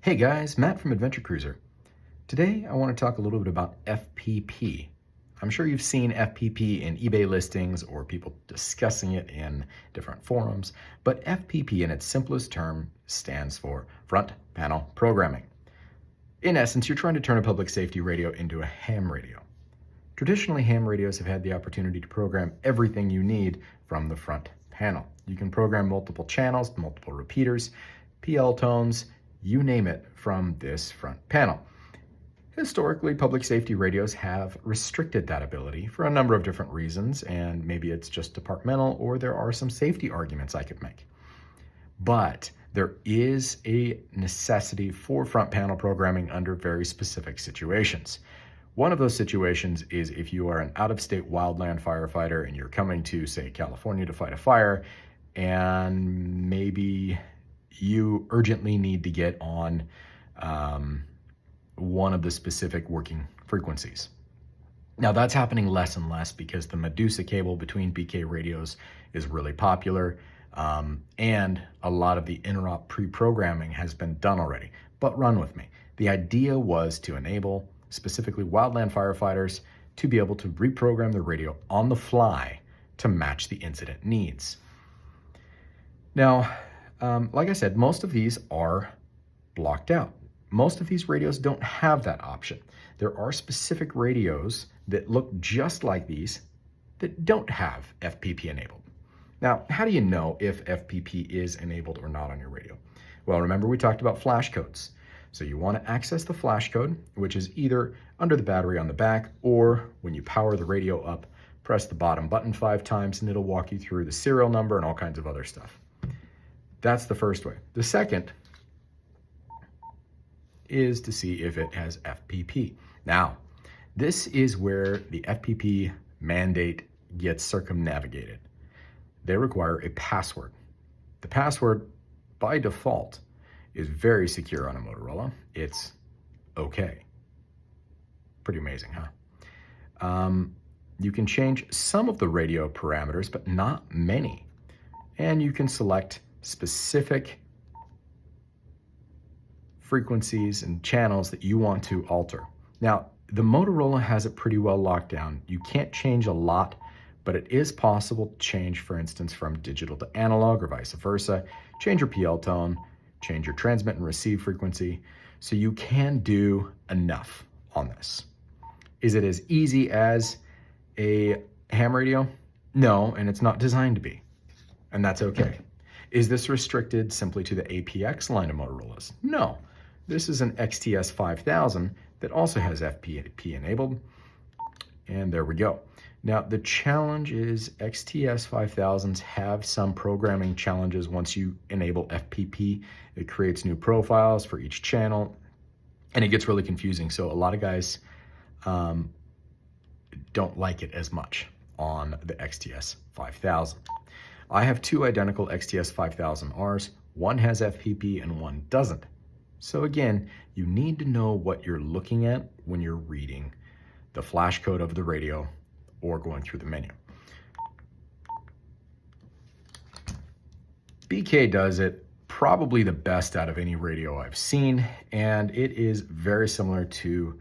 Hey guys, Matt from Adventurecruiser. Today I want to talk a little bit about FPP. I'm sure you've seen FPP in eBay listings or people discussing it in different forums, but FPP in its simplest term stands for front panel programming. In essence, you're trying to turn a public safety radio into a ham radio. Traditionally, ham radios have had the opportunity to program everything you need from the front panel. You can program multiple channels, multiple repeaters, PL tones, you name it, from this front panel. Historically, public safety radios have restricted that ability for a number of different reasons, and maybe it's just departmental or there are some safety arguments I could make. But there is a necessity for front panel programming under very specific situations. One of those situations is if you are an out-of-state wildland firefighter and you're coming to, say, California to fight a fire, and maybe you urgently need to get on one of the specific working frequencies. Now that's happening less and less because the Medusa cable between BK radios is really popular, and a lot of the interop pre-programming has been done already. But run with me. The idea was to enable specifically wildland firefighters to be able to reprogram the radio on the fly to match the incident needs. Now, like I said, most of these are blocked out. Most of these radios don't have that option. There are specific radios that look just like these that don't have FPP enabled. Now, how do you know if FPP is enabled or not on your radio? Well, remember we talked about flash codes. So you want to access the flash code, which is either under the battery on the back, or when you power the radio up, press the bottom button 5 times and it'll walk you through the serial number and all kinds of other stuff. That's the first way. The second is to see if it has FPP. Now, this is where the FPP mandate gets circumnavigated. They require a password. The password, by default, is very secure on a Motorola. It's okay. Pretty amazing, huh? You can change some of the radio parameters, but not many. And you can select specific frequencies and channels that you want to alter. Now, the Motorola has it pretty well locked down. You can't change a lot, but it is possible to change, for instance, from digital to analog or vice versa, change your PL tone, change your transmit and receive frequency. So you can do enough on this. Is it as easy as a ham radio? No, and it's not designed to be, and that's okay. Is this restricted simply to the APX line of Motorola's? No, this is an XTS 5000 that also has FPP enabled, and there we go. Now the challenge is XTS 5000s have some programming challenges. Once you enable FPP, it creates new profiles for each channel, and it gets really confusing. So a lot of guys don't like it as much on the XTS 5000. I have 2 identical XTS 5000Rs. One has FPP and one doesn't. So again, you need to know what you're looking at when you're reading the flash code of the radio or going through the menu. BK does it probably the best out of any radio I've seen, and it is very similar to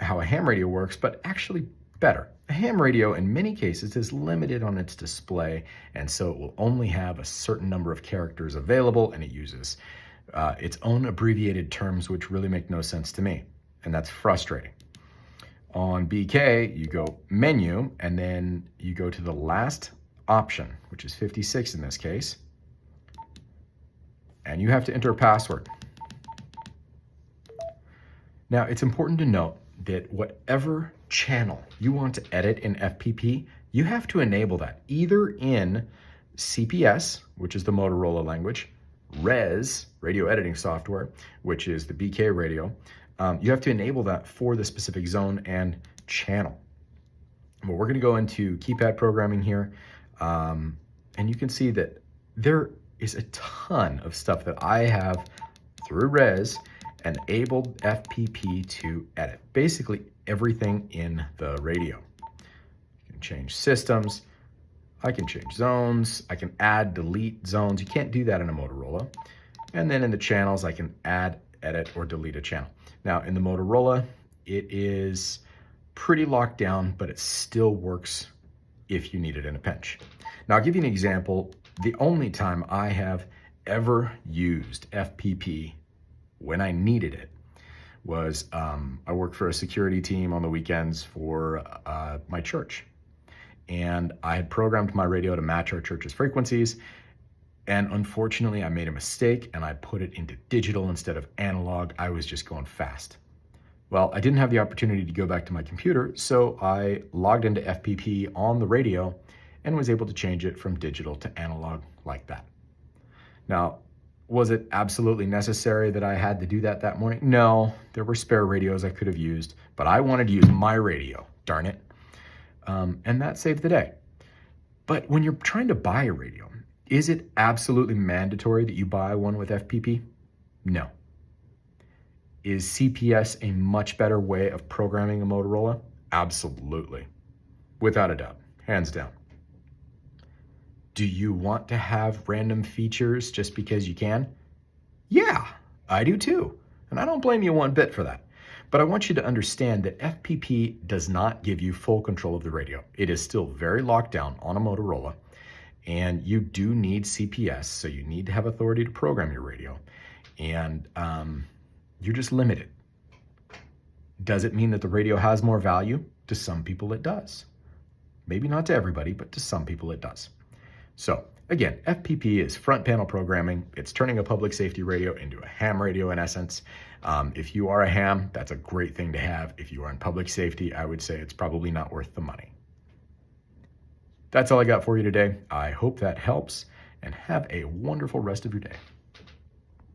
how a ham radio works, but actually better. A ham radio in many cases is limited on its display, and so it will only have a certain number of characters available, and it uses its own abbreviated terms, which really make no sense to me, and that's frustrating. On BK, you go menu, and then you go to the last option, which is 56 in this case, and you have to enter a password. Now, it's important to note that whatever channel you want to edit in FPP, you have to enable that either in CPS, which is the Motorola language, RES, radio editing software, which is the BK radio. You have to enable that for the specific zone and channel. Well, we're going to go into keypad programming here, and you can see that there is a ton of stuff that I have through RES enabled FPP to edit. Basically everything in the radio. You can change systems, I can change zones, I can add, delete zones. You can't do that in a Motorola. And then in the channels, I can add edit or delete a channel. Now in the Motorola, it is pretty locked down, but it still works if you need it in a pinch. Now I'll give you an example. The only time I have ever used FPP when I needed it was I worked for a security team on the weekends for my church. And I had programmed my radio to match our church's frequencies. And unfortunately, I made a mistake and I put it into digital instead of analog. I was just going fast. Well, I didn't have the opportunity to go back to my computer, so I logged into FPP on the radio and was able to change it from digital to analog like that. Now, was it absolutely necessary that I had to do that morning? No, there were spare radios I could have used, but I wanted to use my radio, darn it. And that saved the day. But when you're trying to buy a radio, is it absolutely mandatory that you buy one with FPP? No. Is CPS a much better way of programming a Motorola? Absolutely. Without a doubt, hands down. Do you want to have random features just because you can? Yeah, I do too. And I don't blame you one bit for that. But I want you to understand that FPP does not give you full control of the radio. It is still very locked down on a Motorola, and you do need CPS, so you need to have authority to program your radio, and you're just limited. Does it mean that the radio has more value? To some people it does. Maybe not to everybody, but to some people it does. So again, FPP is front panel programming. It's turning a public safety radio into a ham radio in essence. If you are a ham, that's a great thing to have. If you are in public safety, I would say it's probably not worth the money. That's all I got for you today. I hope that helps, and have a wonderful rest of your day.